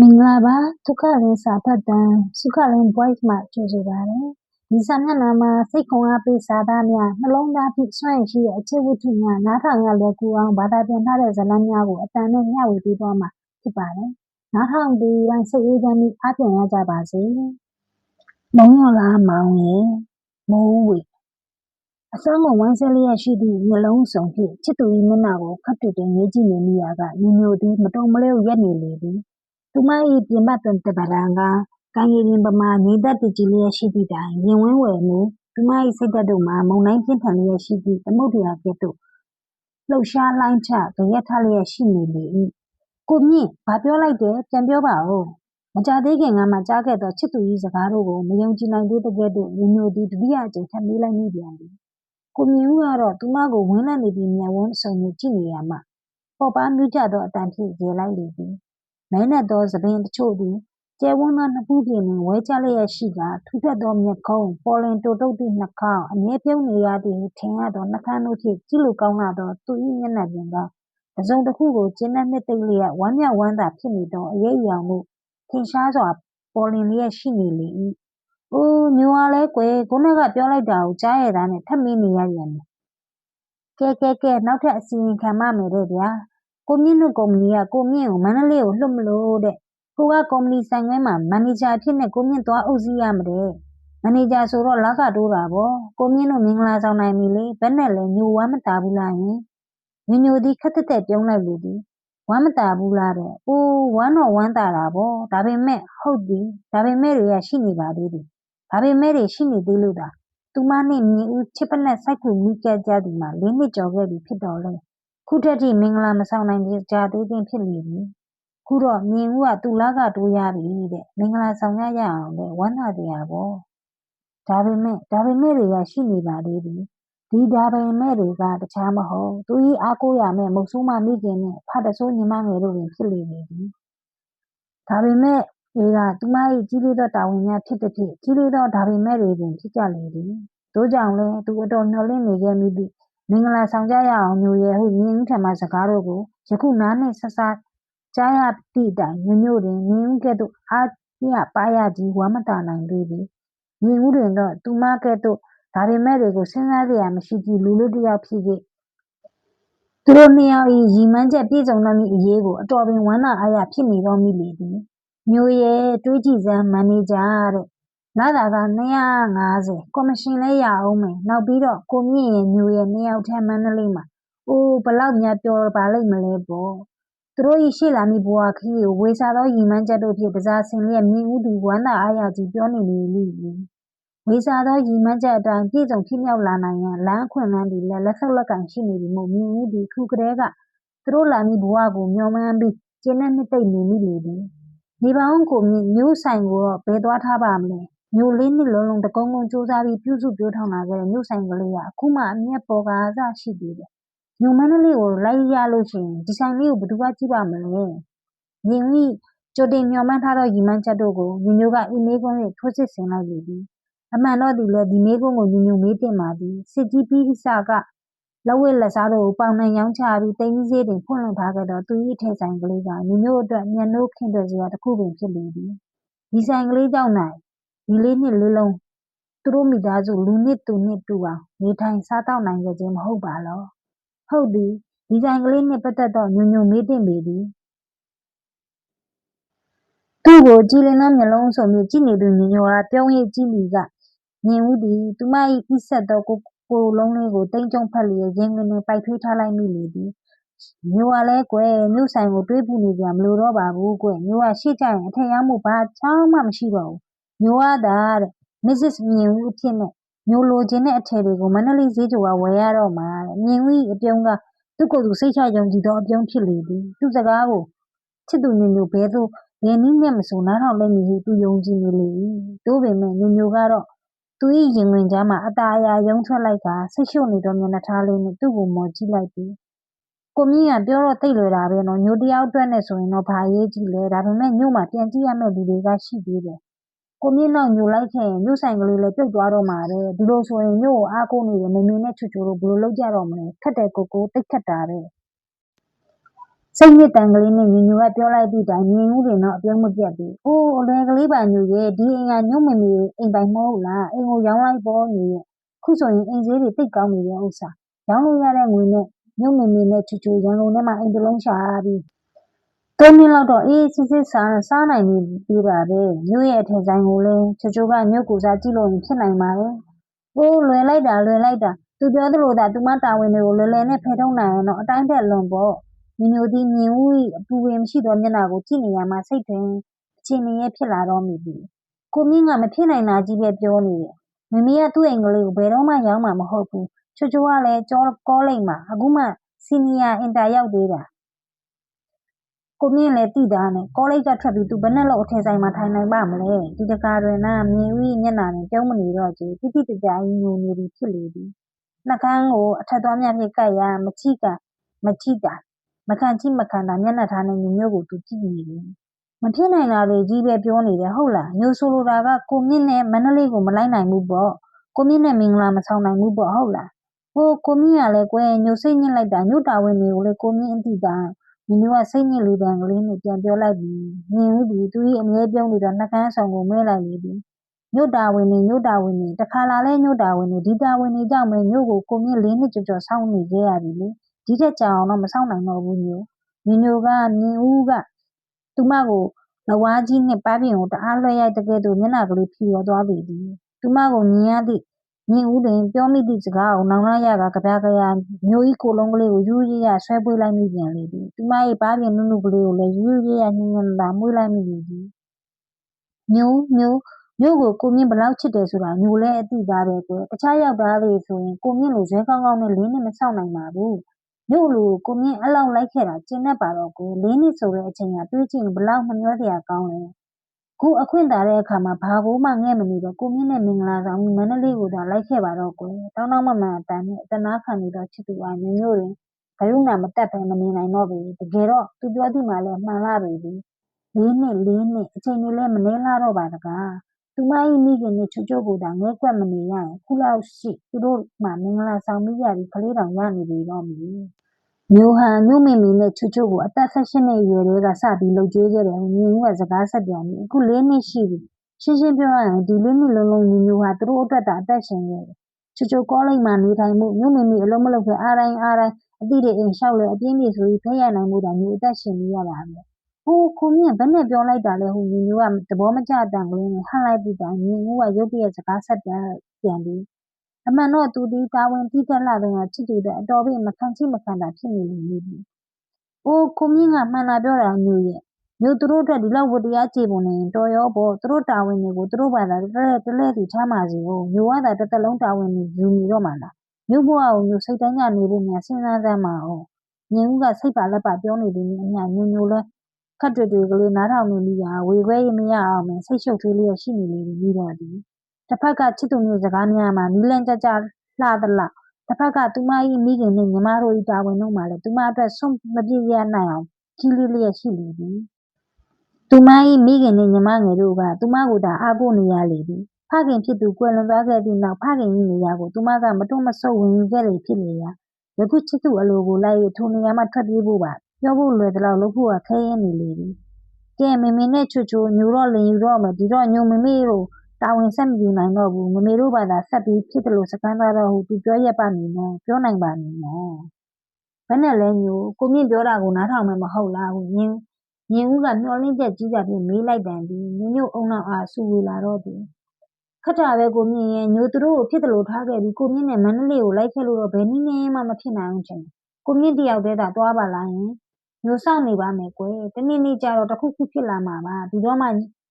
မင်္ဂလာပါဒုက္ခလင်းစာဖတ်တမ်းစုခလင်း voice မှာကြိုဆိုပါတယ်ဒီစာမျက်နှာမှာစိတ်ခွန်အားပေးစာသားများနှလုံးသားဖြင့်စွန့်ရရှိတဲ့အချက်ဝတ္ထုများနားထောင်ရလွယ်ကူအောင်ဘာသာပြန်ထားတဲ့ဇာတ်လမ်းများကိုအတန်နဲ့မျှဝေပေးသွားမှာဖြစ်ပါတယ်နားထောင်ပြီးတိုင်းစိတ်အေးချမ်းပြီးအားပြန်ရကြပါစေမုံရလားမောင်ရဲ့မိုးဝေအစွမ်းကုန်ဝိုင်းဆက်လျက်ရှိသည့်မျက်လုံးစုံဖြင့်ချစ်သူ၏မျက်နှာကိုခတ်တူတင်ရေးကြည့်နေမိရာကညညိုသည်မတုံမလဲရက်နေလေသည်သူမ၏ပြင်ပတွင်တပဒံကကိုင်ရည်ရင်ပမာငြိမ်သက်တည်ကြည်လျက်ရှိသည့်တိုင်ရင်ဝင်းဝယ်မူသူမ၏စိတ်ဓာတ်တို့မှာမုန်တိုင်းပြင်းထန်လျက်ရှိသည့်သမုဒ္ဒရာကဲ့သို့လှုပ်ရှားလှိုင်းချကြရက်ထလျက်ရှိနေလေ၏ကိုမြင့်ဘာပြောလိုက်တယ်ပြန်ပြောပါဦးမကြသေးခင်ကမှကြားခဲ့သောချစ်သူ၏စကားတို့ကိုမယုံကြည်နိုင်သေးတဲ့ကဲ့သို့ညညိုသည်ဒုတိယအကြိမ်ထပ်မေးလိုက်မိပြန်သည်ကိုမြင့်ဦးကတော့သူမကိုဝင်းလန့်နေပြီးမျက်ဝန်းအစုံနဲ့ကြည့်နေရမှပေါ်ပါမြူးကြသောအတန်ဖြင့်ရေလိုက်လေသည်မဲနဲ့သောသပင်တချို့သည်ကျဲဝန်းသောနှစ်ဖူးပြင်တွင်ဝဲကျလျက်ရှိကထူထပ်သောမျက်ခုံးပေါ်လင်တိုတုပ်သည့်နှာခေါင်းအမြဲပြုံးနေရသည်ဟုထင်ရသောနှာခမ်းတို့ဖြင့်ကြည့်လို့ကောင်းလာသောသူ၏မျက်နှာပြင်ကတစ်စုံတစ်ခုကိုကျဉ်းနှံ့နှစ်သိမ့်လျက်ဝမ်းမြောက်ဝမ်းသာဖြစ်နေသောအရိပ်အယောင်တို့ထင်ရှားစွာပေါ်လင်လျက်ရှိနေလေ၏။အိုးညိုပါလဲကွယ်ခုနကပြောလိုက်တာကိုကြားရတာနဲ့ထပ်မေးနေရပြန်တယ်။ကဲနောက်ထပ်အစီရင်ခံပါမယ်တဲ့ဗျာ။ကိုမြင့်တို့ကုမ္ပဏီကကိုမြင့်ကိုမန္တလေးကိုလွှတ်မလို့တဲ့။ကိုကကုမ္ပဏီဆိုင်ခွဲမှာမန်နေဂျာအဖြစ်နဲ့ကိုမြင့်သွားအုပ်စီးရမတဲ့။မန်နေဂျာဆိုတော့လကတိုးတာပေါ့။ကိုမြင့်တို့မင်္ဂလာဆောင်နိုင်ပြီလေ။ဘယ်နဲ့လဲညိုဝမ်းမသာဘူးလားယင်။ညိုသည်ခက်တက်ပြုံးလိုက်လေသည်။ဝမ်းမသာဘူးလားတဲ့။အိုးဝမ်းတော့ဝမ်းသာတာပေါ့။ဒါပေမဲ့ဟုတ်သည်။ဒါပေမဲ့တွေကရှိနေပါသေးသည်။ဒါပေမဲ့တွေရှိနေသေးလို့သာသူမနှင့်မြင်ဦးချစ်ပနက်စိုက်ခုမိကက်ကြသည်မှာ၄နှစ်ကျော်ခဲ့ပြီဖြစ်တော်လဲခုထက်ထိမင်္ဂလာမဆောင်နိုင်ကြသေးခြင်းဖြစ်လေပြီခုတော့မြင်ဦးကသူ့လကတိုးရပြီတဲ့မင်္ဂလာဆောင်ရအောင်တဲ့ဝမ်းသာတရားပေါ့ဒါပေမဲ့တွေကရှိနေပါသေးသည်ဒီဒါပေမဲ့တွေကတခြားမဟုတ်သူ၏အားကိုးရမဲ့မုတ်ဆိုးမမိခင်နဲ့ဖတ်တဆိုးညီမငယ်တို့ပင်ဖြစ်လေပြီဒါပေမဲ့တွေကသူမ၏ကြီးလေးသောတာဝန်များဖြစ်သည်ဖြင့်ကြီးလေးသောဒါပေမဲ့တွေပင်ဖြစ်ကြလေသည်တို့ကြောင့်လဲသူအတော်မျှော်လင့်နေခဲ့မိသည့်မင်္ဂလာဆောင်ကြရအောင်ညိုရဲဟုမြင်းဦးထံမှစကားတို့ကိုယခုနားနှင့်ဆဆကြားရသည့်တိုင်ညညို့တွင်မြင်းဦးကဲ့သို့အားရပါရကြီးဝမ်းမသာနိုင်သေးသည်မြင်းဦးတွင်တော့သူမကဲ့သို့ဒါပေမဲ့တွေကိုစဉ်းစားစရာမရှိသည့်လူလူတစ်ယောက်ဖြစ်ခဲ့သူတို့နှစ်ယောက်၏ရည်မှန်းချက်ပြည့်စုံသောမည့်အရေးကိုအတော်ပင်ဝမ်းသာအားရဖြစ်နေတော့မိလေသည်မျိုးရဲ့တွေးကြည့်စမ်းမန်နေဂျာတဲ့လသာက250ကော်မရှင်လဲရအောင်မယ်နောက်ပြီးတော့ကိုမြင့်ရဲ့မျိုးရဲ့2ယောက်ထဲမန္တလေးမှာအိုးဘလောက်များပျော်ပါလိမ့်မလဲပေါ့သူတို့၏ရှေ့လာမည့်ဘဝခရီးကိုဝေစာသောရည်မှန်းချက်တို့ဖြင့်တစားဆင်လျက်မြင်ဦးသူဝမ်းသာအားရကြီးပြောနေလေလိဝေစာသောရည်မှန်းချက်အတိုင်းပြည့်စုံဖြစ်မြောက်လာနိုင်ရန်လမ်းခွင့်လန်းသည်လက်ဆုပ်လက်ကင်ရှိနေပြီမို့မြင်ဦးသည်ခုကတည်းကသူတို့လာမည့်ဘဝကိုမျှော်မှန်းပြီးကျဉ်းနဲ့နှစ်သိမ့်နေမိလေသည်နေပါအောင်ကိုမြင့်မျိုးဆိုင်ကိုတော့ဘယ်သွားထားပါမလဲမျိုး4နှစ်လုံးတကုန်းကုန်းစူးစမ်းပြီးပြုစုပြောထောင်လာခဲ့တဲ့မျိုးဆိုင်ကလေးကအခုမှအမျက်ပေါ်ကားစရှိသေးတယ်မျိုးမန္တလေးကိုလိုက်ရလို့ရှိရင်ဒီဆိုင်လေးကိုဘယ်သူကကြည့်ပါမလဲမြင်ဦးကြိုတင်မျှော်မှန်းထားသောရည်မှန်းချက်တို့ကိုညညိုကအီမေးခွန်းဖြင့်ထိုးစစ်ဆင်လိုက်လေသည်အမှန်တော့ဒီလေဒီမေးခွန်းကိုညညိုမေးတင်ပါသည်စစ်ကြီးပြီးအစကလက်ဝဲလက်စားတို့ကိုပေါင်နှံရောင်းချပြီးတိမ်ကြီးစေးတင်ဖွင့်လှစ်ထားခဲ့သောသူ၏ထဲဆိုင်ကလေးကညညိုအတွက်မျက်နှိုးခင်းတွယ်စရာတစ်ခုပင်ဖြစ်လေသည်ဒီဆိုင်ကလေးကြောင့်နိုင်ဒီ4နှစ်4လုံးသူတို့မိသားစုလူနှစ်သူနှစ်တူအောင်နေထိုင်စားတောက်နိုင်ကြခြင်းမဟုတ်ပါလောဟုတ်သည်ဒီဆိုင်ကလေးနှင့်ပတ်သက်တော့ညညိုမေးတင်ပေသည်သူ့ကိုကြည်လင်သောမျက်လုံးစုံဖြင့်ကြည့်နေသူညညိုအားပြုံးရိပ်ကြည့်မိကမြင်ဦးသည်သူမ၏ဤဆက်သောကိုယ်လုံးလေးကိုတိမ်ကြုံဖက်လျက်ရင်ခွင်တွင်ပိုက်ထွေးထားလိုက်မိလေသည်မျိုးကလည်းကွယ်မြို့ဆိုင်ကိုတွေးပူနေကြမလို့တော့ပါဘူးကွယ်မျိုးကရှေ့ကျရင်အထက်ရောက်မှုဘာချောင်းမှမရှိတော့ဘူးမျိုးရတာတဲ့ Mrs. မြင်ဦးအဖြစ်နဲ့မျိုးလိုချင်တဲ့အထည်တွေကိုမန္တလေးဈေးကျော်ကဝယ်ရတော့မှာတဲ့မြင်ဦးအပြုံးကသူ့ကိုယ်သူစိတ်ချယုံကြည်သောအပြုံးဖြစ်လေသည်သူ့စကားကိုချစ်သူညညိုဘယ်နည်းနဲ့မဆိုနားထောင်လိမ့်မည်ဟုသူယုံကြည်နေလေ၏သို့ပေမဲ့ညညိုကတော့သူ၏ရင်ဝင်ကြားမှာအตาအရာယုံထွက်လိုက်ကဆိတ်ရှုပ်နေသောမျက်နှာထားလေးနဲ့သူ့ကိုမော်ကြည့်လိုက်သည်ကိုမြင့်ကပြောတော့သိလွယ်တာပဲနော်ညိုတယောက်အတွက်နဲ့ဆိုရင်တော့ဘာရေးကြည့်လဲဒါပေမဲ့ညို့မှာပြန်ကြည့်ရမယ့်လူတွေကရှိသေးတယ်ကိုမြင့်တော့ညိုလိုက်ခဲ့ရင်ညိုဆိုင်ကလေးလည်းပြုတ်သွားတော့မှာတဲ့ဒီလိုဆိုရင်ညို့ကိုအားကိုးနေတဲ့မေမေနဲ့ချူချူတို့ဘယ်လိုလုပ်ကြတော့မလဲခက်တယ်ကိုတိတ်ခက်တာပဲ စိတ်နှစ်တန်ကလေးနဲ့ညညကပြောလိုက်သည့်တိုင်မြင်ဦးတွင်တော့အပြုံးမပြတ်ဘူး။အိုးအလွယ်ကလေးပါညူရဲ့ဒီအိမ်ကညုံမမီအိမ်ပိုင်မဟုတ်လားအိမ်ကိုရောင်းလိုက်ပေါ်ညူရဲ့ခုဆိုရင်အိမ်ဈေးတွေတိတ်ကောင်းနေတဲ့ဥစ္စာရောင်းလို့ရတဲ့ငွေနဲ့ညုံမမီနဲ့ချူချူရန်ကုန်ထဲမှာအိမ်တစ်လုံးရှာပြီး3 နှစ်လောက်တော့အေးစစ်စစ်စားနိုင်ပြီပါပဲမြို့ရဲ့အထက်ဆိုင်ကိုလည်းချူချူကမြို့ကိုစားကြည့်လို့ရင်ဖြစ်နိုင်ပါတယ်။အိုးလွယ်လိုက်တာသူပြောသလိုသာသူမတာဝန်တွေကိုလွယ်လွယ်နဲ့ဖယ်ထုတ်နိုင်ရင်တော့အတိုင်းတက်လွန်ပေါ့ညညသည်မြင်ဦး၏အပူပင်မရှိသောမျက်နှာကိုကြည့်နေရမှစိတ်တွင်အခြေအနေရဲ့ဖြစ်လာတော့မိပြီ။ကိုမြင့်ကမဖြစ်နိုင်တာကြီးပဲပြောနေတယ်။မမေကသူ့အိမ်ကလေးကိုဘယ်တော့မှရောင်းမှာမဟုတ်ဘူး။ချူချူကလည်းကောလိပ်မှာအခုမှစီနီယာအင်တာရောက်သေးတာ။ကိုမြင့်လည်းသိတာနဲ့ကောလိပ်ကထွက်ပြီးသူဘယ်နဲ့လို့အထင်ဆိုင်မှာထိုင်နိုင်ပါမလဲ။ဒီတခါတွင်မြင်ဦးမျက်နှာနဲ့ပြုံးမနေတော့ကြတိတိတကြညိုနေပြီဖြစ်လေသည်။နှကန်းကိုအထက်သွားများဖြင့်ကပ်ရာမချိတာမခံချိမခံတာမျက်နှာထားနဲ့ညမျိုးကိုသူကြည့်နေတယ်။မဖြစ်နိုင်တာတွေကြီးပဲပြောနေတယ်ဟုတ်လား။ညိုဆိုလိုတာကကိုမြင့်နဲ့မန္တလေးကိုမလိုက်နိုင်ဘူးပေါ့။ကိုမြင့်နဲ့မင်္ဂလာမဆောင်နိုင်ဘူးပေါ့ဟုတ်လား။ဟိုကိုမြင့်ကလည်းကွယ်ညိုစိတ်ညစ်လိုက်တာညို့တာဝန်တွေကိုလည်းကိုမြင့်အတိတိုင်းညမျိုးကစိတ်ညစ်လူတန်ကလေးနဲ့ပြန်ပြောလိုက်ပြီးမြင်ဦးသည်သူ၏အမြဲပြုံးနေတော့နှကန်းဆောင်ကိုမဲလိုက်လေသည်။ညို့တာဝန်တွေတခါလာလဲညို့တာဝန်တွေဒီတာဝန်တွေကြောင့်ပဲညို့ကိုကိုမြင့်4 နှစ်ကျော်စောင့်နေခဲ့ရပြီလေ။ဒီထက်ကြာအောင်တော့မစောင့်နိုင်တော့ဘူးညို့။ညိုကမြင်ဦးကသူမကိုလဝါးကြီးနှင့်ပန်းပြင်ကိုတအားလွှဲရိုက်သကဲ့သို့မျက်နှာကလေးဖြူရောသွားလေသည်။သူမကိုမြင်ရသည့်မြင်ဦးတွင်ပြောမိသည့်စကားကိုနောင်တရကကဗျာညို၏ကိုယ်လုံးကလေးကိုယူရရဆွဲပွေးလိုက်မိပြန်လေသည်။သူမ၏ပန်းပြင်နုနုကလေးကိုလည်းယူရညင်သာမွေးလိုက်မိလေသည်။ညိုကိုကိုမြင့်ဘလောက်ချစ်တယ်ဆိုတာညိုလည်းအသိသားပဲကွယ်။တခြားယောက်ျားတွေဆိုရင်ကိုမြင့်လိုဇွဲကောင်းကောင်းနဲ့4 နှစ်မစောင့်နိုင်ပါဘူး။ညို့လိုကိုမြင့်အဲ့လောက်လိုက်ခဲ့တာကျင်တတ်ပါတော့ကို4 နှစ်ဆိုတဲ့အချိန်ကတွေးကြည့်ရင်ဘလောက်နှမျောစရာကောင်းလဲ။ခုအခွင့်သာတဲ့အခါမှာဘာကိုမှငဲ့မနေတော့ကိုမြင့်နဲ့မင်္ဂလာဆောင်ပြီးမန္တလေးကိုသာလိုက်ခဲ့ပါတော့ကွယ်။တောင်းမမှန်အတန်နဲ့အတနာခံနေတော့ချစ်သူအားညို့တွင်ကရုဏာမတတ်ပဲမနေနိုင်တော့ပေ။တကယ်တော့သူပြောသည်မှလည်းမှန်လာပေသည်။4 နှစ်အချိန်တွေလည်းမနှဲလာတော့ပါတကား။သူမ၏မိခင်နှင့်ချိုကိုသာငဲကွက်မနေရရင်ခုလောက်ရှိသူတို့မှမင်္ဂလာဆောင်ပြီးကြပြီးကလေးတောင်ရနေပေတော့မည်။မျိုးဟာမျိုးမေမေနဲ့ချိုကိုအသက်18 နှစ်အရွယ်တည်းကစပြီးလှုပ်ကြွေးခဲ့တယ်ဟုမြင်ဦးကစကားဆက်ပြန်ပြီးအခု4 နှစ်ရှိပြီ။ရှင်းရှင်းပြောရရင်ဒီ4 နှစ်လုံးမျိုးဟာသူတို့အတွက်သာအသက်ရှင်ခဲ့တယ်။ချိုကောလိပ်မှာနေထိုင်မှုမျိုးမေအလုံးမလုပ်ခဲ့အားတိုင်းအတိတွေအိမ်လျှောက်လေအပြင်းပြေဆိုပြီးဖဲရနိုင်မှုတာမျိုးအသက်ရှင်နေရတာပဲ။ဟိုကိုမြင့်ဘယ်နဲ့ပြောလိုက်တာလဲဟုမျိုးကသဘောမကျတန်ကလေးနဲ့ဟန့်လိုက်ပြီးတိုင်မြင်ဦးကရုတ်တရက်စကားဆက်ပြန်ပြီးအမှန်တော့သူဒီတာဝန်တိတက်လာတဲ့ချစ်သူတဲ့အတော်ပြီးမခံချိမခံတာဖြစ်နေလို့နေပြီ။အိုးကိုမြင့်ကမှန်တာပြောတာညို့ရဲ့ညို့သူတို့အတွက်ဒီလောက်ဝတ္တရားကြေပုံနေရင်တော်ရောပေါ့သူတို့တာဝန်တွေကိုသူတို့ဘာသာတလဲစီထားမှစီကိုညို့ကသာတစ်သက်လုံးတာဝန်ယူနေတော့မှလားညို့ဘဝကိုညို့စိတ်တိုင်းကြနေဖို့များစဉ်းစားစမ်းပါအောင်မြင်ဦးကစိတ်ပါလက်ပါပြောနေတယ်အမြညို့လဲခက်တွေကလေးနားထောင်နေမိတာဝေခွဲရမရအောင်မယ်စိတ်ရှုပ်ထွေးလေးရှိနေလေပြီးတော့ဒီတစ်ဖက်ကချစ်သူမျိုးစကားများမှာနီးလန်းကြကြလှသလောက်တစ်ဖက်ကသူမ၏မိခင်နဲ့ညီမတို့၏တာဝန်တို့မှာလည်းသူမအတွက်ဆုံးမပြည့်ရနိုင်အောင်ကြီးလေးလျက်ရှိလေသည်သူမ၏မိခင်နဲ့ညီမငယ်တို့ကသူမကိုသာအားကိုးနေရလေသည်ဖခင်ဖြစ်သူကွယ်လွန်သွားခဲ့သည့်နောက်ဖခင်၏နေရာကိုသူမကမတွန့်မဆုတ်ဝင်ယူခဲ့လေဖြစ်လေရာယခုချစ်သူအလိုကိုလိုက်ထိုနေရာမှထွက်ပြေးဖို့ပါပြောဖို့လွယ်သလောက်လုပ်ဖို့ကခဲရင်းနေလေသည်ကဲမေမေနဲ့ချိုညိုတော့လင်ယူတော့မယ်ဒီတော့ညိုမေမေတို့တာဝန်ဆက်မယူနိုင်တော့ဘူးမေမေတို့ဘာသာဆက်ပြီးဖြစ်တယ်လို့စကမ်းသားတော့ဟုသူပြောရပါမည်နော်ပြောနိုင်ပါမည်နော်ဘယ်နဲ့လဲညိုကိုမြင့်ပြောတာကိုနားထောင်မယ်မဟုတ်လားဟုမြင်ဦးကမျောလင်းချက်ကြီးတာဖြင့်မေးလိုက်တန်ပြီးညို့အုံနောက်အားဆူဝေလာတော့သည်ခက်တာပဲကိုမြင့်ရဲ့ညိုသူတို့ကိုဖြစ်တယ်လို့ထားခဲ့ပြီးကိုမြင့်နဲ့မန္တလေးကိုလိုက်ခဲ့လို့တော့ဘယ်နည်းနဲ့မှမဖြစ်နိုင်အောင်ချင်ကိုမြင့်တယောက်တည်းသာသွားပါလားယင်ညိုစောင့်နေပါမယ်ကွယ်တနေ့နေ့ကျတော့တစ်ခုခုဖြစ်လာမှာပါဒီတော့မှ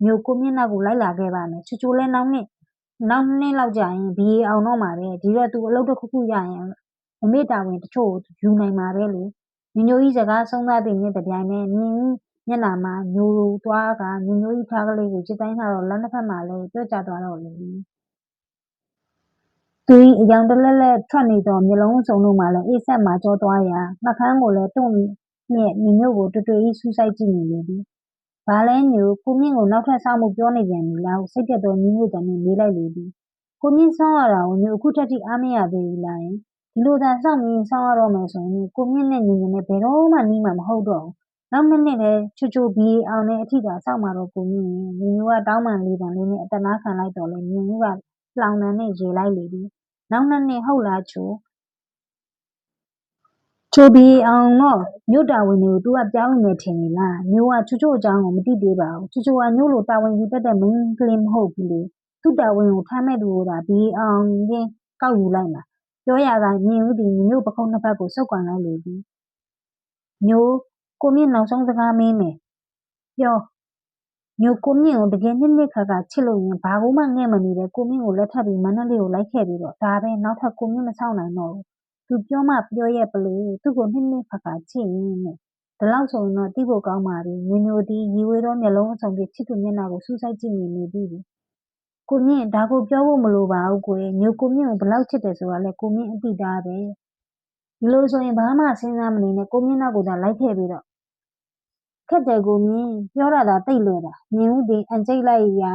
ညိုကိုမြင့်နောက်ကိုလိုက်လာခဲ့ပါမယ်ချိုလဲနောက်နှစ်လောက်ကြာရင်ဘီအေအောင်တော့မှာပဲဒီတော့သူအလုပ်တစ်ခုခုရရင်မမေ့တာဝင်တချို့ယူနိုင်မှာပဲလေညိုကြီးစကားဆုံးသားတဲ့နေ့တပြိုင်နဲ့မြင်မျက်နှာမှာညိုသွားကညိုကြီးထားကလေးကိုချစ်တိုင်းထားတော့လမ်းတစ်ဖက်မှာလည်းပြော့ကျသွားတော့လေသူ၏အယောင်တလဲလဲထွက်နေသောမျက်လုံးစုံတို့မှလည်းအေးဆက်မှာကြောသွားရာနှခမ်းကိုလည်းတွန့်မြက်ညို့ကိုတွေ့စူးစိုက်ကြည့်နေလေသည်ဘာလဲညိုကိုမြင့်ကိုနောက်ထပ်ဆောက်မှုပြောနေပြန်ပြီလားဟုစိတ်ပြတ်သောညို့တန်နဲ့မေးလိုက်လေသည်ကိုမြင့်ဆောင်းရတာကိုညိုအခုထက်ထိအားမရသေးဘူးလားဒီ ဒီလိုသာစောင့်ပြီးစောင့်ရတော့မယ်ဆိုရင်ကိုမြင့်နဲ့ညီညီနဲ့ဘယ်တော့မှနီးမှာမဟုတ်တော့ဘူးနောက်2နှစ်လည်းချိုဘီအောင်နဲ့အထီသာစောင့်မှာတော့ကိုမြင့်ရင်ညီညိုကတောင်းပန်လေးတန်လေးနဲ့အတနာခံလိုက်တော့လေမြင့်ဦးကလောင်တန်နဲ့ရေလိုက်လေပြီနောက်2နှစ်ဟုတ်လားချိုဘီအောင်တော့မြို့တာဝန်တွေကိုသူကပြောင်းနေထင်နေလားမျိုးကချိုအကြောင်းကိုမသိသေးပါဘူးချိုကမျိုးလိုတာဝန်ယူတတ်တဲ့မင်းကလေးမဟုတ်ဘူးလေသူ့တာဝန်ကိုထမ်းမဲ့သူကဘီအောင်ချင်းကောက်ယူလိုက်မှာပြောရကမြင်ဦးဒီမြို့ပခုံးနှစ်ဖက်ကိုစုပ်ကန်လိုက်လေပြီမျိုးကိုမြင့်နောက်ဆုံးစကားမင်းမယ်ပြောမျိုးကိုမြင့်ကိုတကယ်နှစ်ခါချစ်လို့ရင်ဘာကိုမှငဲ့မနေတဲ့ကိုမြင့်ကိုလက်ထပ်ပြီးမန္တလေးကိုလိုက်ခဲ့ပြီးတော့ဒါပဲနောက်ထပ်ကိုမြင့်မဆောင်နိုင်တော့ဘူးသူပြောမှပြောရဲ့ပလေသူ့ကိုနှစ်ခါချစ်ရင်နဲ့ဒီလောက်ဆိုရင်တော့တိဖို့ကောင်းပါပြီညိုဒီရီဝေတော့မျက်လုံးအစုံပြချစ်သူမျက်နှာကိုစူးစိုက်ကြည့်နေပြီကိုမြင့်ဒါကိုပြောဖို့မလိုပါဘူးကိုညိုကိုမြင့်ကိုဘလောက်ချစ်တယ်ဆိုတာလဲကိုမြင့်အတိသားပဲဒီလိုဆိုရင်ဘာမှစဉ်းစားမနေနဲ့ကိုမြင့်နောက်ကိုသာလိုက်ခဲ့ပြီးတော့ခက်တယ်ကိုမြင့်ပြောရတာတိတ်လွယ်တာမြင်ဦးဒီအန်ကျိတ်လိုက်ရာ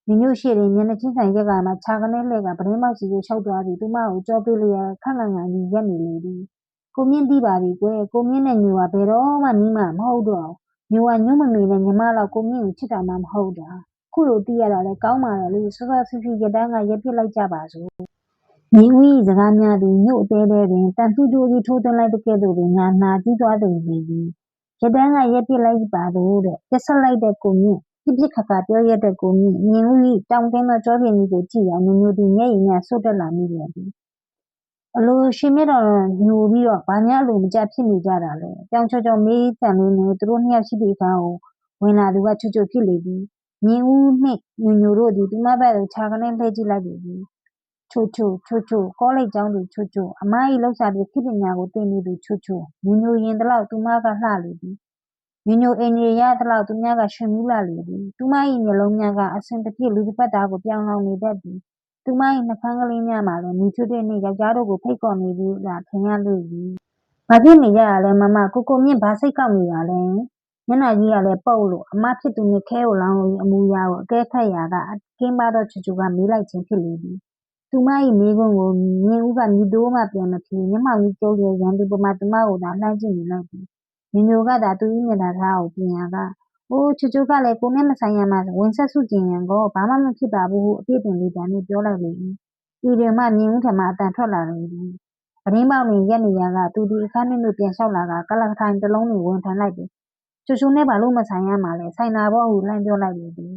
ညိုရှိရင်မျက်နှာချင်းဆိုင်ရက်ကမှခြာကနေလှဲ့ကပရင်းမောက်စီကိုရှောက်သွားပြီးသူမကိုကြောပေးလျက်ခန့်ခန့်ကြီးရက်နေလေပြီကိုမြင့်သိပါပြီကွယ်ကိုမြင့်နဲ့ညိုကဘယ်တော့မှနီးမှမဟုတ်တော့ညိုကညွတ်မမေနဲ့ညီမလောက်ကိုမြင့်ကိုချစ်တာမှမဟုတ်တာခုလိုသိရတာလဲကောင်းပါတယ်လေစောစောစီစီရတန်းကရက်ပြစ်လိုက်ကြပါစို့မြင်းဦးစကားများသည်ညို့အသေးသေးတွင်တန်ထူးတိုးကြီးထိုးသွင်းလိုက်တဲ့ကဲ့သို့ပင်နာကြီးသွားသည်ရတန်းကရက်ပြစ်လိုက်ပါတော့တဲ့ပြက်ဆက်လိုက်တဲ့ကိုမြင့်ပြစ်ခါပြောရတဲ့ကိုမြင့်မြင်းဦးတောင်ကင်းသောကြောပြင်းကြီးကိုကြည့်ရညိုဒီမျက်ရည်များဆုတ်တက်လာမိတယ်အလိုရှင်မြတ်တော်ညိုပြီးတော့ဘာများအလိုမကျဖြစ်နေကြတာလဲကြောင်ချောမေးတန်လေးနဲ့သူတို့နှစ်ယောက်ရှိတဲ့အခါကိုဝင်လာသူကချွတ်ဖြစ်လေပြီမြင်းဦးနှင့်ညိုတို့သည်သူမဘက်ကိုခြာကနေလှည့်ကြည့်လိုက်ပြီချိုကောလိပ်ကျောင်းသူချိုအမကြီးလောက်စားပြီးခိပညာကိုသင်နေသူချိုညိုရင်တလောက်သူမကလှလေပြီညိုအင်ကြီးရတလောက်သူများကရှင်မူးလာလေပြီသူမ၏မျက်လုံးများကအစင်တစ်ပြည့်လူတစ်ပတ်သားကိုပြောင်းလောင်နေတတ်သည်သူမ၏နှခမ်းကလေးများမှာလည်းမိချွတ်တဲ့နေ့ယောက်ျားတို့ကိုဖိတ်ခေါ်နေပြီလားထင်ရလို့ပြီဘာဖြစ်နေကြရလဲမမကိုမြင့်ဘာစိတ်ကောက်နေတာလဲမျက်နှာကြီးကလည်းပုတ်လို့အမဖြစ်သူနဲ့ခဲကိုလောင်းလို့အမူအရာကိုအကဲခတ်ရာကကင်းပါတော့ချိုကမေးလိုက်ခြင်းဖြစ်လေပြီသူမ၏မိကွန်းကိုမြင်ဦးကမြည်တိုးမှပြန်မဖြေမျက်မှောက်ကြီးကျုပ်ရဲ့ရန်သူပမာသူမကိုသာလှမ်းကြည့်နေလိုက်ပြီညိုကသာသူ၏မျက်နှာသားကိုပြင်ရာကအိုးချိုကလည်းကိုနဲ့မဆိုင်ရမှဝင်ဆက်စုကျင်ရန်ကောဘာမှမဖြစ်ပါဘူးဟုအပြစ်တင်လေးတန်နဲ့ပြောလိုက်လေ၏ဤတွင်မှမြင်ဦးထံမှအတန်ထွက်လာလေသည်ပရင်းပေါက်တွင်ရက်နေရာကသူဒီအခန်းတွင်ပြန်လျှောက်လာကကလကထိုင်တစ်လုံးတွင်ဝန်ထမ်းလိုက်ပြီချိုနဲ့ဘာလို့မဆိုင်ရမှလဲဆိုင်နာဘောဟုလှမ်းပြောလိုက်လေသည်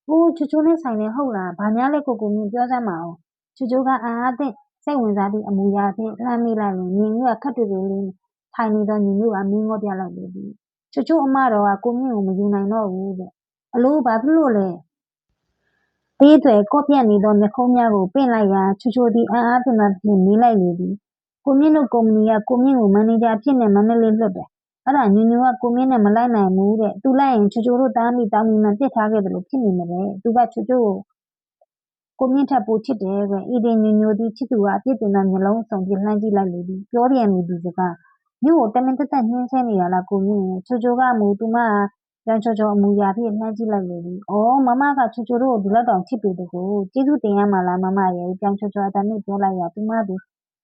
အိုးချိုနဲ့ဆိုင်နေဟုတ်လားဘာများလဲကိုမြင်ပြောစမ်းပါဦးချိုကအံ့အားသင့်စိတ်ဝင်စားသည့်အမူအရာဖြင့်လှမ်းမိလိုက်ရင်မြင်ဦးကခက်တွေ့လေးထိုင်နေသောညီမျိုးကမင်းငေါပြလိုက်လေသည်ချိုအမတော်ကကိုမြင့်ကိုမယူနိုင်တော့ဘူးတဲ့အလိုဘာဖြစ်လို့လဲတေးတွေကော့ပြတ်နေသောမျက်ခုံးများကိုပင့်လိုက်ရာချိုသည်အံ့အားသင့်မှဖြင့်မေးလိုက်လေသည်ကိုမြင့်တို့ကုမ္ပဏီကကိုမြင့်ကိုမန်နေဂျာအဖြစ်နဲ့မန္တလေးလွှတ်တယ်အဲ့ဒါညိုကကိုမြင့်နဲ့မလိုက်နိုင်ဘူးတဲ့သူလိုက်ရင်ချိုတို့တားမိတောင်းမိမှပြစ်ထားခဲ့တယ်လို့ဖြစ်နေမှာတဲ့သူကချိုကိုမြင့်ထပ်ပိုချစ်တယ်ကွဤတင်ညိုသည်ချစ်သူကအပြစ်တင်သောမျက်လုံးစုံပြလှမ်းကြည့်လိုက်လေသည်ပြောပြန်မိသည်စကားညို့ကိုတမင်တက်နှင်းဆဲနေတာလားကိုမြင့်ရဲ့ချိုကမူသူမကြောင်ချောအမူအရာဖြင့်လှမ်းကြည့်လိုက်လေသည်အော်မမကချိုတို့ကိုဒီလောက်တောင်ချစ်ပေတကူကျေးဇူးတင်ရမှာလားမမရဲ့ကြောင်ချောအတန်နဲ့ပြောလိုက်ရသူမသည်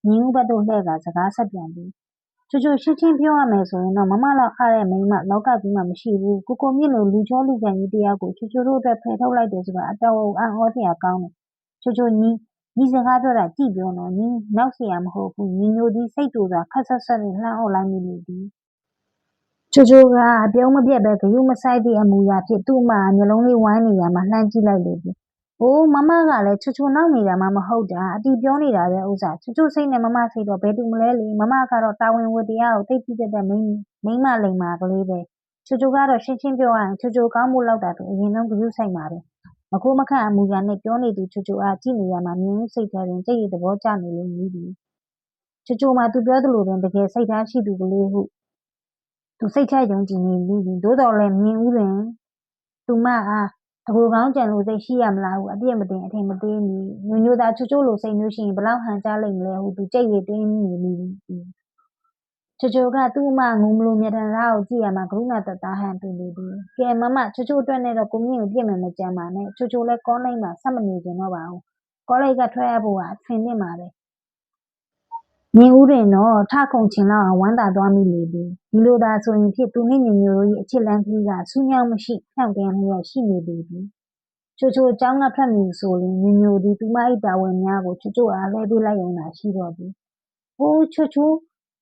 မြင်းဦးဘက်သို့လှည့်ကစကားဆက်ပြန်သည်ချိုရှင်းပြောရမယ်ဆိုရင်တော့မမလောက်အားတဲ့မိန်းမလောကကြီးမှာမရှိဘူးကိုမြင့်လိုလူချောလူကန်ကြီးတရားကိုချိုတို့အတွက်ဖယ်ထုတ်လိုက်တယ်ဆိုတာအတော်အံ့ဩစရာကောင်းတယ်ချိုညီစကားပြောတာကြည့်ပြောနော်ညီနောက်เสียမဟုတ်ဘူးညီညိုသည်စိတ်တူတာခက်ဆက်ဆက်နဲ့လှမ်းអော်လိုက်မိလေသည်ချိုကအပြုံးမပြတ်ပဲဂရုမစိုက်သည့်အမူအရာဖြင့်သူ့အမမျက်လုံးလေးဝိုင်းနေရမှာလှမ်းကြည့်လိုက်လေသည်။အိုးမမကလည်းချိုနောက်နေတာမှမဟုတ်တာအတီပြောနေတာပဲဥစ္စာချိုစိတ်နဲ့မမစိတ်တော့ဘယ်တူမလဲလေမမကတော့တာဝန်ဝတ္တရားကိုသိကြည့်တတ်တဲ့မိန်းမလိမ္မာကလေးပဲချိုကတော့ရှင်းပြောရရင်ချိုကောင်းဖို့လောက်တာဆိုအရင်ဆုံးဂရုစိုက်မှာပဲမခိုးမခန့်အမူအရာနဲ့ပြောနေသူချိုအားကြည့်နေရမှာမြင်ဦးစိတ်ထဲတွင်ကြိတ်ရသဘောကျနေလို့မြည်သည်ချိုမှာသူပြောသလိုတွင်တကယ်စိတ်ထားရှိသူကလေးဟုသူစိတ်ချယုံကြည်နေသည်သို့တော်လည်းမြင်ဦးတွင်သူမအားတကူကောင်းကြံလို့စိတ်ရှိရမလားဟုအပြည့်မတင်အထင်မသေးမီညိုသာချိုလိုစိတ်မျိုးရှိရင်ဘလောက်ဟန်ကြလိမ့်မလဲဟုသူကြိတ်ရတင်းနေမိသည်ချိုကသူ့အမငုံမလို့မျက်နှာသားကိုကြည့်ရမှာကရုဏာတသားဟန်တူနေသည်ကဲမမချိုအတွက်နဲ့တော့ကိုမြင့်ကိုပြစ်မယ်မကြမ်းပါနဲ့ချိုလည်းကောလိပ်မှာဆက်မနေကြတော့ပါဘူးကောလိပ်ကထွက်ရဖို့ကအဆင်သင့်ပါပဲ မြင်ဦးတွင်တော့ထခုန်ချင်လောက်အောင်ဝမ်းသာသွားမိလေသည်ဒီလိုသာဆိုရင်ဖြစ်သူနှင့်ညိုညိုတို့၏အချစ်လန်းကလေးကစူးမြောင်းမရှိဖြောင့်တရားလျက်ရှိနေပေသည်ချိုချိုเจ้าကထွက်မည်ဆိုရင်ညိုညိုသည်သူမ၏တာဝန်များကိုချိုချိုအားလဲပေးလိုက်ရုံသာရှိတော့သည်။အိုးချိုချို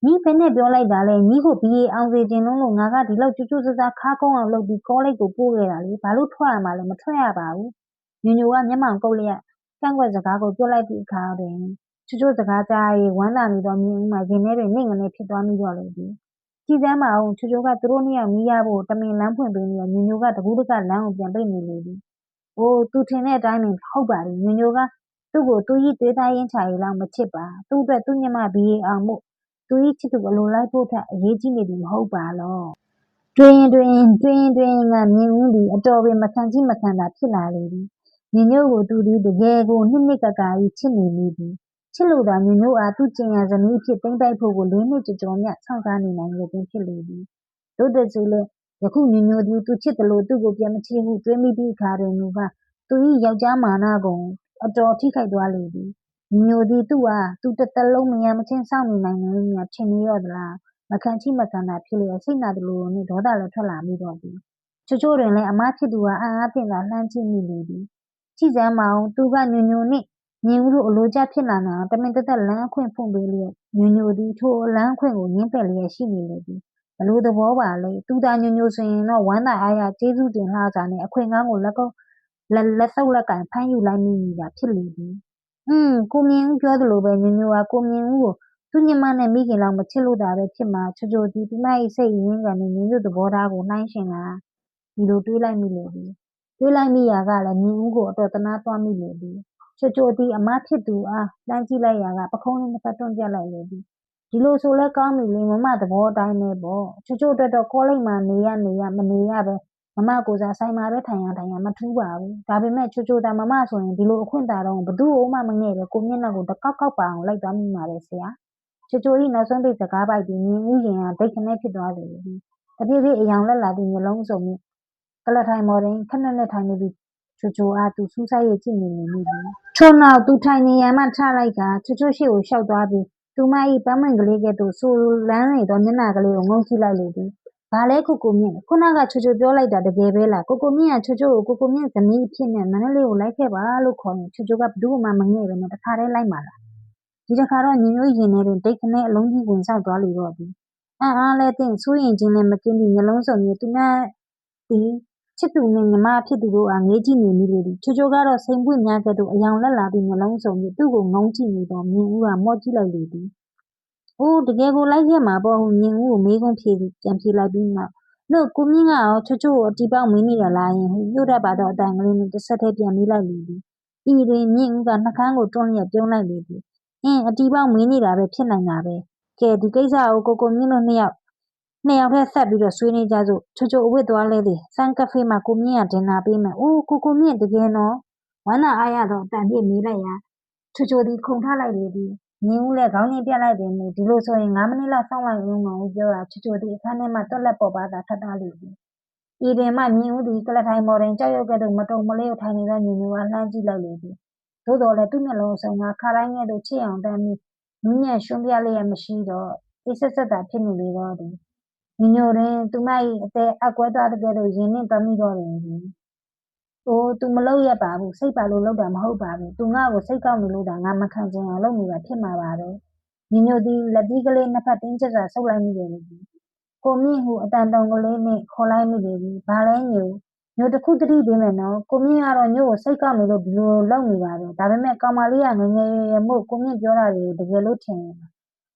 ညီဘယ်နဲ့ပြောလိုက်တာလဲညီကိုဘီအေအောင်စေခြင်းလုံးလို့ငါကဒီလောက်ချိုချိုစစားခါကုန်းအောင်လုပ်ပြီးကောလိပ်ကိုပို့ခဲ့တာလေဘာလို့ထွက်ရမှာလဲမထွက်ရပါဘူး။ညိုညိုကမျက်မှောင်ကုတ်လျက်ကန့်ကွက်စကားကိုပြောလိုက်သည့်အခါတွင်ချိုချိုစကားကြား၍ဝမ်းသာနေသောမြင်ဦးမှရင်ထဲတွင်နှိမ့်ငနေဖြစ်သွားမိတော့လေသည်။ကြည်စမ်းပါအောင်ချိုချိုကသူတို့နှစ်ယောက်နီးရဖို့တမင်လမ်းဖွင့်ပေးနေရညိုညိုကတကူးတကလမ်းကိုပြန်ပိတ်နေလေသည်။အိုးသူထင်တဲ့အတိုင်းပင်ဟုတ်ပါပြီညိုညိုကသူ့ကိုသူ၏သွေးသားရင်းချရေးလောက်မချစ်ပါသူ့အတွက်သူ့ညီမဘီအေအောင်မို့သူ၏ချစ်သူအလိုလိုက်ဖို့ထက်အရေးကြီးနေပြီမဟုတ်ပါလောတွင်ကမြင်ဦးသည်အတော်ပင်မခံကြည့်မခံသာဖြစ်လာလေသည်ညညို့ကိုသူသည်တကယ်ကိုနှစ်ကကာကြီးချစ်နေမိသည်ချစ်လို့သာညညို့အားသူ့ကျင်ရဇနီးအဖြစ်သိမ့်ပိုက်ဖို့ကို၄နှစ်ကျော်မြတ်ဆောက်စားနေနိုင်ရခြင်းဖြစ်လေသည်တို့တည်းလည်းယခုညညိုသည်သူချစ်တယ်လို့သူ့ကိုပြန်မချစ်ဟုတွေးမိသည့်အခါတွင်မူကားသူ၏ယောက်ျားမာနကိုအတော်ထိခိုက်သွားလေသည်ညညိုသည်သူ့အားသူတစ်သက်လုံးမရမချင်းစောင့်နေနိုင်တယ်လို့များထင်နေရောသလားမခံချိမခံသာဖြစ်လျက်စိတ်နာသလိုနှင့်ဒေါသလည်းထွက်လာမိတော့သည်ချိုချိုတွင်လည်းအမဖြစ်သူဟာအံ့အားသင့်သာလှမ်းကြည့်မိလေသည်ကြည့်စမ်းမအောင်သူကညညိုနှင့်မြင်ဦးတို့အလိုကျဖြစ်လာနိုင်အောင်တမင်တသက်လမ်းအခွင့်ဖွင့်ပေးလျက်ညညိုသည်ထိုလမ်းအခွင့်ကိုငင်းပယ်လျက်ရှိနေလေသည်ဘလို့သဘောပါလဲသူသာညညိုဆိုရင်တော့ဝမ်းသာအားရကျေးဇူးတင်လှစွာနဲ့အခွင့်ကောင်းကိုလက်ဆုပ်လက်ကင်ဖမ်းယူလိုက်မိမိတာဖြစ်လေသည်ကိုမြင်ဦးပြောသလိုပဲညညိုဟာကိုမြင်ဦးကိုသူ့ညီမနဲ့မိခင်လောက်မချစ်လို့သာပဲဖြစ်မှာချိုချိုသည်သူမ၏စိတ်ရင်းကန်နဲ့ညညို့သဘောထားကိုနှိုင်းယှဉ်လာဒီလိုတွေးလိုက်မိလေသည်တွေးလိုက်မိရာကလည်းမြင်ဦးကိုအတော်သနားသွားမိလေသည်ချိုချိုသည်အမဖြစ်သူအားလှမ်းကြည့်လိုက်ရာကပခုံးလေးနှစ်ဖက်တွန့်ပြတ်လိုက်လေသည်ဒီလိုဆိုလဲကောင်းပြီလေမမသဘောအတိုင်းပဲပေါ့ချိုချိုအတွက်တော့ကောလိပ်မှာနေရမနေရပဲမမကိုစားဆိုင်မှာပဲထိုင်ရမထူးပါဘူးဒါပေမဲ့ချိုချိုသာမမဆိုရင်ဒီလိုအခွင့်အာဏာတော့ဘသူ့မှမငဲ့ပဲကိုမျက်နှာကိုတကောက်ပါအောင်လိုက်သွားမိမှာပဲဆရာချိုချို၏နောက်ဆုံးပိတ်စကားပိုက်ပြီးမြင်ဦးရင်ဟာဒိတ်ခနဲဖြစ်သွားစေသည်တဖြည်းဖြည်းအယောင်လက်လာသည့်မျက်လုံးစုံဖြင့်ကလထိုင်မော်တွင်ခက်နက်နက်ထိုင်နေသည့်ချိုချိုအားသူစူးစိုက်၍ကြည့်နေမိသည်ထို့နောက်သူထိုင်နေရန်မှထလိုက်ကချိုချိုရှေ့ကိုလျှောက်သွားပြီးသူမ၏ပန်းပွင့်ကလေးကဲ့သို့ဆိုလန်းနေသောမျက်နှာကလေးကိုငုံကြည့်လိုက်လေသည်ဘာလဲကိုမြင့်ခုနကချိုချိုပြောလိုက်တာတကယ်ပဲလားကိုမြင့်ကချိုချိုကိုကိုမြင့်ဇနီးအဖြစ်နဲ့မန္တလေးကိုလိုက်ခဲ့ပါလို့ခေါ်ရင်ချိုချိုကဘသူ့မှမငဲ့ပဲနဲ့တခါတည်းလိုက်မှာလားဒီတခါတော့ညညိုရင်ထဲတွင်ဒိတ်ခနဲအလုံးကြီးဝင်ဆောက်သွားလေတော့သည်အံ့အားလဲသင့်စိုးရင်ချင်းလည်းမကင်းသည့်မျက်လုံးစုံဖြင့်သူများသည်ချစ်သူနှင့်ညီမဖြစ်သူတို့အားငေးကြည့်နေမိလေသည်ချိုချိုကတော့စိန်ပွင့်များကဲ့သို့အယောင်လက်လာသည့်မျက်လုံးစုံဖြင့်သူ့ကိုငုံကြည့်နေသောမြင်ဦးကမော့ကြည့်လိုက်လေသည်အိုးတကယ်ကိုလိုက်ခဲ့မှာပေါ့ဟုမြင်ဦးကိုမေးခွန်းပြန်ဖြေလိုက်ပြီးနောက်တို့ကိုမြင့်ကရောချိုချိုကိုအတီပေါက်မင်းနေရလားယင်ဟုညှို့တတ်ပါသောအတန်ကလေးနှင့်တစ်ဆက်တည်းပြန်မေးလိုက်လေသည်ဤတွင်မြင့်ဦးကနှကန်းကိုတွန်းလျက်ပြုံးလိုက်လေသည်အတီပေါက်မင်းနေတာပဲဖြစ်နိုင်တာပဲကဲဒီကိစ္စကိုကိုမြင့်တို့နှစ်ယောက်တည်းဆက်ပြီးတော့ဆွေးနွေးကြစို့ချိုချိုအဝတ်သွားလဲသည်စမ်းကဖေးမှာကိုမြင့်ကဒင်နာပေးမယ်အိုးကိုမြင့်တကယ်နော်ဝမ်းသာအားရသောအတန်ဖြင့်မေးလိုက်ရာချိုချိုသည်ခုန်ထလိုက်လေသည်မြင်ဦးလည်းခေါင်းရင်းပြတ်လိုက်တယ်မို့ဒီလိုဆိုရင်9မိနစ်လောက်စောင့်လိုက်ဦးမယ်ဟုပြောတာချိုချိုသည်အခန်းထဲမှတွက်လက်ပေါ်ပါသာထွက်သွားလေသည်ဤတွင်မှမြင်ဦးသည်ကလထိုင်မော်တွင်ကြောက်ရွံ့ကဲ့သို့မတုံမလှုပ်ထိုင်နေတဲ့ညညိုအားလှမ်းကြည့်လိုက်လေသည်သို့တော်လည်းသူ့မျက်လုံးအစုံကခါတိုင်းကဲ့သို့ချစ်အောင်တမ်းပြီးနူးညံ့ရွှန်းပြလျက်မရှိတော့အေးဆက်သာဖြစ်နေလေတော့သည်ညညိုတွင်သူမ၏အသက်အကွဲသွားတဲ့ကဲ့သို့ရင်နှင့်သွားမိတော့တယ်အိုးသူမလုပ်ရပါဘူးစိတ်ပါလို့လုပ်တာမဟုတ်ပါဘူးသူငါ့ကိုစိတ်ကောက်နေလို့သာငါမခံချင်အောင်လုပ်နေတာဖြစ်မှာပါပဲညညိုသည်လက်သီးကလေးနှစ်ဖက်တင်းကျပ်စွာဆုပ်လိုက်မိတယ်လေကိုမြင့်ဟုအတန်တုံကလေးနှင့်ခေါ်လိုက်မိတယ်ဘာလဲညိုတစ်ခုသတိပေးမယ်နော်ကိုမြင့်ကတော့ညို့ကိုစိတ်ကောက်နေလို့ဒီလိုလုပ်နေတာပဲဒါပေမဲ့ကောင်မလေးကငငယ်ရွယ်မို့ကိုမြင့်ပြောတာတွေကိုတကယ်လို့ထင်နေတာ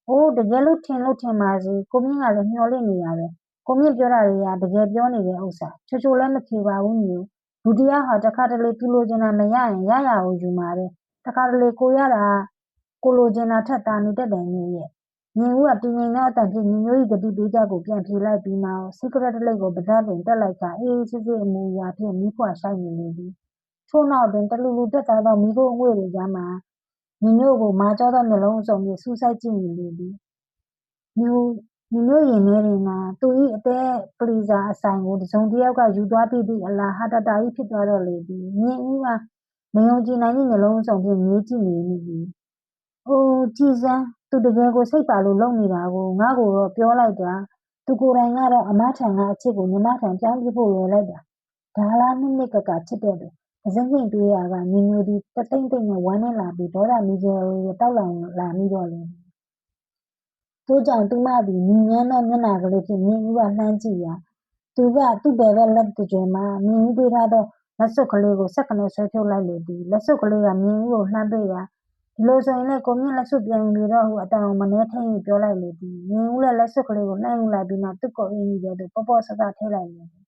အိုးတကယ်လို့ထင်ပါစေကိုမြင့်ကလည်းမျှော်လင့်နေတာပဲကိုမြင့်ပြောတာတွေကတကယ်ပြောနေတဲ့ဥစ္စာချိုချိုလည်းမဖြေပါဘူးညိုလူတရားဟာတခါတလေသူလိုချင်တာမရရင်ရကိုယူမှာပဲတခါတလေကိုရတာကိုလိုချင်တာထက်သာနေတတ်တယ်ညိုရဲ့မြင်ဦးကတည်ငြိမ်သောအတန်ဖြင့်ညညို၏ဂတိပေးချက်ကိုပြန်ဖြေလိုက်ပြီးနောက်စီကရက်တလိပ်ကိုပဒတ်တွင်တက်လိုက်ခါအေးစစ်စစ်အမူအရာဖြင့်မီးဖွာရှိုက်နေလေသည်ထို့နောက်တွင်တလူလူတက်သွားသောမီးခိုးအငွေ့တွေကြားမှာညညိုကိုမာကျောသောမျက်လုံးအစုံဖြင့်စူးစိုက်ကြည့်နေလေသည်ညညိုရင်ထဲတွင်သူ၏အသက်ပလီစာအဆိုင်ကိုတစ်စုံတစ်ယောက်ကယူသွားပြီးသည့်အလားဟာတတာကြီးဖြစ်သွားတော့လေသည်မြင်ဦးကမယုံကြည်နိုင်သည့်မျက်လုံးအစုံဖြင့်ငေးကြည့်နေမိသည်အိုးကြည်စမ်း သူတကယ်ကိုစိတ်ပါလို့လုပ်နေတာကိုငါ့ကိုတော့ပြောလိုက်တာသူကိုယ်တိုင်ကတော့အမထံကအချစ်ကိုညီမထံပြောင်းပြဖို့လွယ်လိုက်တာဒါလားနှစ်ကချစ်တဲ့သူပစင်းတွေးရကညီညိုသည်တသိမ့်သိမ့်နဲ့ဝမ်းနဲ့လာပြီးဒေါသမီးကျယ်ကိုတောက်လောင်လာမိတော့လေတို့ကြောင့်သူမသည်ညီညမ်းသောမျက်နှာကလေးဖြင့်မြင်ဦးကလှမ်းကြည့်ရာသူကသူ့ဘယ်ဘက်လက်တကြွယ်မှာမြင်ဦးပေးထားသောလက်စွပ်ကလေးကိုစက္ကနဲ့ဆွဲဖြုတ်လိုက်လေသည်လက်စွပ်ကလေးကမြင်ဦးကိုလှမ်းပေးရာဒီလိုဆိုရင်လည်းကိုမြင့်လက်စွပ်ပြန်ယူတော့ဟုအတန်ကိုမနှဲထိန်၍ပြောလိုက်လေသည်မြင်ဦးလည်းလက်စွပ်ကလေးကိုလှမ်းယူလိုက်ပြီးနောက်သူ့ကိုအင်းကြီးတဲ့သူပေါ့ပေါ့ဆဆထည့်လိုက်လေသည်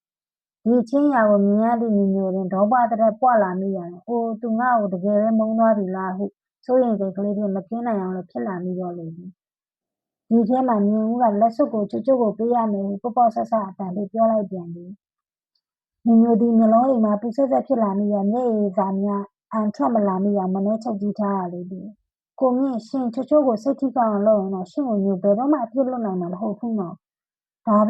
ဒီချင်းရာကိုမြင်ရသည့်ညီညိုတွင်ဒေါပတဲ့ပွာလာမိရတယ်အိုးသူငါ့ကိုတကယ်ပဲမုန်းသွားပြီလားဟုစိုးရိမ်စိတ်ကလေးဖြင့်မကင်းနိုင်အောင်လည်းဖြစ်လာမိတော့လေသည်ဒီထဲမှာမြင်ဦးကလက်စွပ်ကိုချွတ်ချွတ်ကိုပေးရမယ်ဟုပေါ့ပေါ့ဆဆအတန်ဖြင့်ပြောလိုက်ပြန်သည်ညီညိုသည်မျက်လုံးအိမ်မှာပူဆက်ဆက်ဖြစ်လာမိရမျက်ရည်စာများအန်ထွက်မလာမိအောင်မနှဲချုပ်ကြီးထားရလေသည်ကိုမြင့်ရှင်ချွတ်ချွတ်ကိုစိတ်ထိကောင်းအောင်လုပ်ရင်တော့ရှင်ကိုညိုဘယ်တော့မှအပြစ်လွတ်နိုင်မှာမဟုတ်ဘူးနော်ဒါပဲ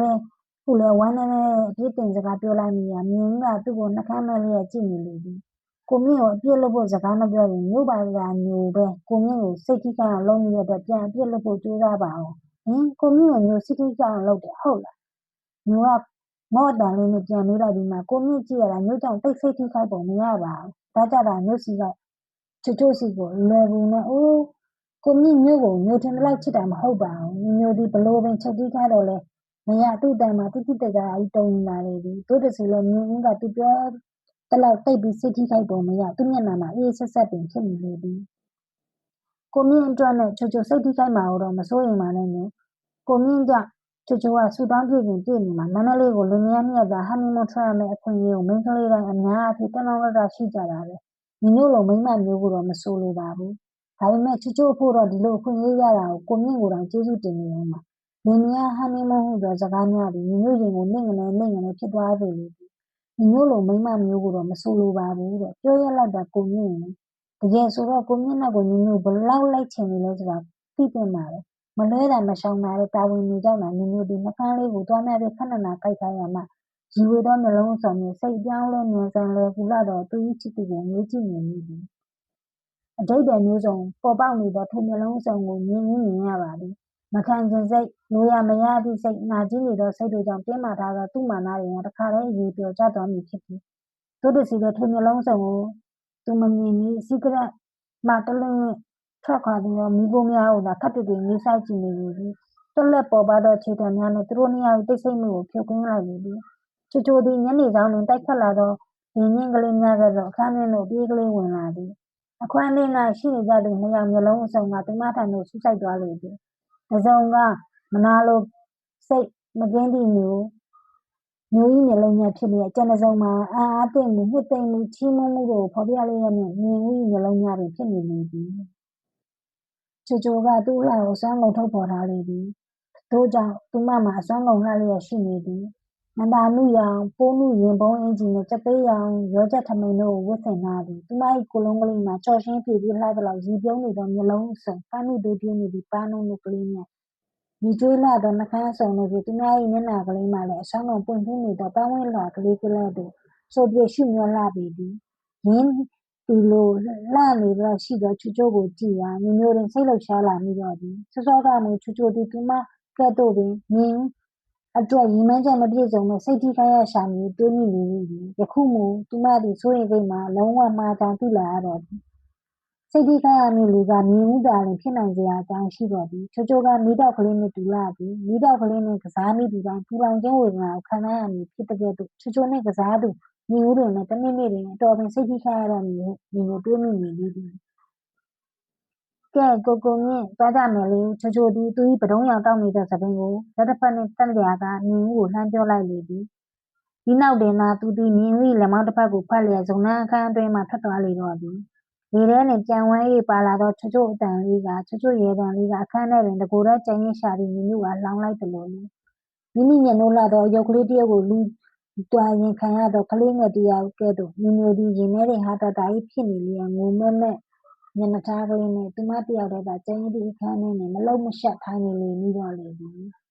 ခုလည်းဝမ်းနဲ့အပြစ်တင်စကားပြောလိုက်မိရမြင်ကသူ့ကိုနှကမ်းမဲ့လျက်ကြည့်နေလေသည်ကိုမြင့်ကိုအပြစ်လွတ်ဖို့စကားမပြောရင်မြို့ပါကညိုပဲကိုမြင့်ကိုစိတ်ထိကောင်းအောင်လုပ်မိရတဲ့ပြန်အပြစ်လွတ်ဖို့ကြိုးစားပါအောင်ကိုမြင့်ကိုညိုစိတ်ထိကောင်းအောင်လုပ်တယ်ဟုတ်လားညိုကမော့အတန်လေးနဲ့ပြန်မေးလိုက်ပြီးမှကိုမြင့်ကြည့်ရတာညိုကြောင့်တိတ်စိတ်ထိခိုက်ပုံမရပါဘူးဒါကြတာညိုစီကချွတ်ချွတ်စီကိုလွယ်ဘူးနဲ့အိုးကိုမြင့်ညိုကိုညိုထင်တဲ့လောက်ချစ်တာမဟုတ်ပါဘူးညိုဒီဘလို့ပင်ချုပ်တီးထားတော့လဲမရသူ့အတန်မှာတိတိတကာကြီးတုံနေတာလေဒီတို့တစီလဲမြင်ဦးကသူပြောတလောက်တိတ်ပြီးစိတ်ထိခိုက်ပုံမရသူ့မျက်နှာမှာအေးဆက်ဆက်ပင်ဖြစ်နေလေသည်ကိုမြင့်အတွက်နဲ့ချွတ်ချွတ်စိတ်ထိခိုက်မှာတော့မစိုးရင်ပါနဲ့ညိုကိုမြင့်ကြောင့်ချွတ်ချွတ်ကဆူတောင်းပြည့်ပြည့်နေမှာမန္တလေးကိုလင်မယားနှစ်ယောက်သာဟန်နီမွန်းထွက်ရမယ့်အခွင့်အရေးကိုမိန်းကလေးတိုင်းအများအပြားတန်းလောင်းရှိကြတာပဲညီညို့လိုမိန်းမမျိုးကိုတော့မဆိုလိုပါဘူးဒါပေမဲ့ချွတ်ချွတ်ဖို့တော့ဒီလိုအခွင့်အရေးရတာကိုကိုမြင့်ကိုတောင်ကျေးဇူးတင်နေအောင်ပါလင်မယားဟန်နီမွန်းဟုသောစကားများသည်ညီညို့ရင်ကိုနှိမ့်ငနေဖြစ်သွားစေလေသည်ညီညို့လိုမိန်းမမျိုးကိုတော့မဆိုလိုပါဘူးတဲ့ပြောရလိုက်တာကိုမြင့်ရင်တကယ်ဆိုတော့ကိုမြင့်နောက်ကိုညီညို့ဘလောက်လိုက်ချင်နေလဲဆိုတာသိတင်ပါလေမလွဲတာမရှောင်တာတဲ့တာဝန်နေကြောင့်သာညီညို့ဒီနှကန်းလေးကိုသွားများပြီးခဏနာကြိုက်ထားရမှရီဝေသောမျိုးလုံးဆောင်နဲ့စိတ်ပြောင်းလဲမြန်ဆန်လဲကူလာတော့သူကြီးချစ်သူကိုငေးကြည့်နေမိသည်အတိတ်ပဲမျိုးစုံပေါ်ပေါက်နေတဲ့ထိုမျိုးလုံးဆောင်ကိုမြင်ရပါသည်မခံခြင်းစိတ်လိုရမရသည့်စိတ်နာကျင်နေသောစိတ်တို့ကြောင့်တင်းမာထားသောသူ့မာနတွေကတခါတည်းရေပြောကျသွားမည်ဖြစ်သည်တို့တစီတဲ့ထိုမျိုးလုံးဆောင်ကိုသူမမြင်မီစီကရက်မှတလင်းထွက်ခွာသောမိခိုးများကိုသာခပ်တွေ့နေဆိုင်ကြည့်နေသည်တွက်လက်ပေါ်ပါသောခြေတံများနဲ့သူတို့နှစ်ယောက်တိတ်ဆိတ်မှုကိုဖြုတ်ကွင်းလိုက်သည်ချိုသည်ညနေဆောင်တွင်တိုက်ခတ်လာသောရင်းချင်းကလေးများကဲ့သို့အခန်းထဲသို့ပြေးကလေးဝင်လာသည်အခန်းထဲ၌ရှိနေကြသူနှစ်ယောက်မျက်လုံးအစုံကသူမထံသို့ဆူစိုက်သွားလေသည်တစ်စုံကမနာလိုစိတ်မကင်းသည့်မျိုး၏မျက်လုံးများဖြစ်လျက်ကျန်တစ်စုံမှာအံ့အားသင့်မှုနှစ်သိမ့်မှုချီးမွမ်းမှုတို့ကိုဖော်ပြလျက်နှင့်မြင်ဦး၏မျက်လုံးများပင်ဖြစ်နေလေသည်ချိုကသူ့အလှကိုအစွမ်းကုန်ထုတ်ဖော်ထားလေသည်ထို့ကြောင့်သူမမှာအစွမ်းကုန်လှလျက်ရှိနေသည်နန္ဒာနုရောင်ပိုးနုရင်ပုံးအင်ကြီးနှင့်ကြက်သေးရောင်ရောကြက်ထမိန်တို့ကိုဝတ်ဆင်ထားသည်သူမ၏ကိုယ်လုံးကလေးမှာကြော့ရှင်းပြေပြေလှသလောက်ရည်ပြုံးနေသောမျက်လုံးအစုံပန်းနုသေးပြေးနေသည့်ပန်းနှုံးတို့ကလေးများရည်ကြွေးလှသောနှကန်းအစုံတို့ဖြင့်သူမ၏မျက်နှာကလေးမှာလည်းအစွမ်းကုန်ပွင့်ထူးနေသောပန်းဝင်းလွှာကလေးကလေးတို့ဆိုပြေရှုမျောလှပေသည်ရင်းဒီလိုလှနေသလောက်ရှိသောချိုကိုကြည့်ရာညီညိုတွင်စိတ်လှုပ်ရှားလာမိတော့သည်စောစောကမှချိုသည်သူမကဲ့သို့ပင်မြင်အတွက်ရည်မှန်းချက်မပြည့်စုံမဲ့စိတ်ထိခိုက်ရရှာမည်တွေးမိနေသည်ယခုမှသူမသည်စိုးရိမ်စိတ်မှာလုံးဝမှားကြောင်သိလာရတော့သည်စိတ်ထိခိုက်ရမည့်လူကမြင်ဦးသာလျှင်ဖြစ်နိုင်စရာအကြောင်းရှိတော့သည်ချိုကမီးတောက်ကလေးနှင့်တူလာသည်မီးတောက်ကလေးနှင့်ကစားမိသူတိုင်းပူလောင်ခြင်းဝေဒနာကိုခံစားရမည်ဖြစ်တဲ့ကဲ့သို့ချိုနှင့်ကစားသူမြင်ဦးတွင်လည်းတနေ့နေ့တွင်အတော်ပင်စိတ်ထိခိုက်ရတော့မည်ဟုမြင်ကိုတွေးမိနေသည်ကဲကိုမြင့်သွားကြမယ်လေချိုသည်သူ၏ပတုံးရောင်တောက်နေသောဆံပင်ကိုလက်တစ်ဖက်နှင့်တက်လျာကမြင်ဦးကိုလှမ်းပြောလိုက်လေသည်ဒီနောက်တွင်သာသူသည်မြင်ဦး၏လက်မောင်းတစ်ဖက်ကိုဖတ်လျက်ဇုံနှန်းအခန်းအတွင်းမှထွက်သွားလေတော့သည်လေထဲနှင့်ပြန်ဝဲ၍ပါလာသောချိုအတန်လေးကချိုရဲတန်လေးကအခန်းထဲတွင်တကိုယ်တည်းကြံရစ်ရှာသည့်မြင်ဦးကလောင်လိုက်သလိုလေမိမိမျက်နှိုးလှသောအယုတ်ကလေးတစ်ယောက်ကိုလူတွာရင်ခံရသောကလေးငယ်တစ်ယောက်ကဲ့သို့ညီညိုသည်ရင်ထဲတွင်ဟာတာ၏ဖြစ်နေလျက်ငိုမက်မျက်နှာထားကလေးနှင့်သူမတစ်ယောက်တည်းသာကျန်ရစ်သည့်အခန်းထဲတွင်မလှုပ်မရှက်ထိုင်နေလေမိတော့လေသည်